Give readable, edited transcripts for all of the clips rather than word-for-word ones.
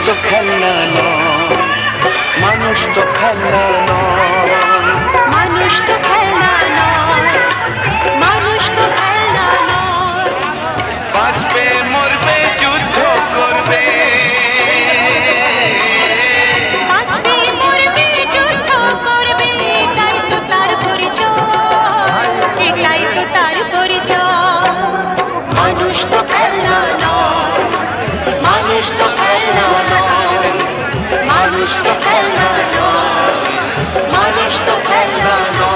তো খেলনা নয়, মানুষ তো খেলনা নয়, মানুষ তো খেলনা নয়, মানুষ তো খেলনা নয়। বাঁচবে মরবে যুদ্ধ করবে, বাঁচবে মরবে যুদ্ধ করবে, এটাই তো তার পরিচয়, এটাই তো তার পরিচয়। মানুষ তো খেলনা নয়, মানুষ তো খেলনা নয়, মানুষ তো খেলনা নয়, মানুষ তো খেলনা নয়।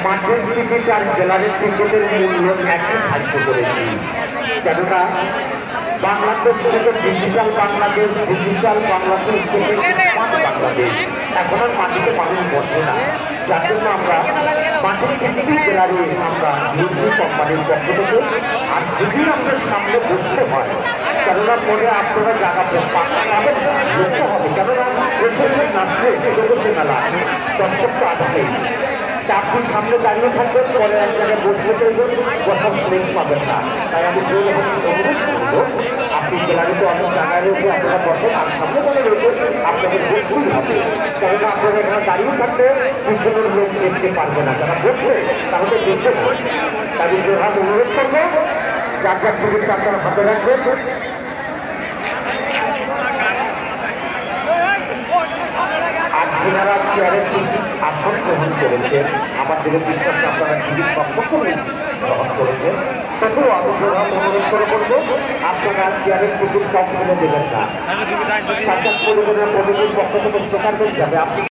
মাঠের টিকিট আর জেলারের টিকিটের মূল্য একই ধার্য করেছি, কেননা বাংলাদেশ থেকে ডিজিটাল বাংলাদেশ, ডিজিটাল বাংলাদেশ থেকে স্মার্ট বাংলাদেশ এখন আর মাটিতে মানুষ বসে না। যার জন্য আমরা মাঠের টিকিটের জেলারে আমরা নিচ্ছি কোম্পানির পক্ষ থেকে। আর যদি আমাদের সামনে বসতে হয়, কেননা পরে আপনারা জায়গা পাবেন না, বসতে হবে, কেননা এসেছে নাচছে এগোচ্ছে মেলা, দর্শক তো আসবেই। আপনি সামনে দাঁড়িয়ে থাকবেন, পরে এক জায়গায় বসতে চাইবেন, বসার প্লেস পাবেন না। তাই আমি অনুরোধ করবো, আপনি জেলারিতে অনেক জায়গায় রয়েছে, আপনারা বসেন, আর সামনে বলে রয়েছে আপনাদের বসতেই হবে, কেননা আপনারা এখানে দাঁড়িয়ে থাকলে পিছনের লোক দেখতে পারবে না, যারা বসবে তাহলে দেখতে হবে। তাই জোরহাট অনুরোধ করবো, যার যার টিকিট আপনারা হাতে রাখবেন। আর যারা চেয়ারের টিকিট আসন গ্রহণ করেছেন, আমার থেকে বিশ্বাস আপনারা টিকিট সম্পর্কে গ্রহণ করেছেন, তবুও আমি অনুরোধ করে বলবো আপনারা চেয়ারের টিকিট কম করে দেবেন না। পরিবারের পরিবেশ পক্ষ থেকে প্রকার যাবে আপনি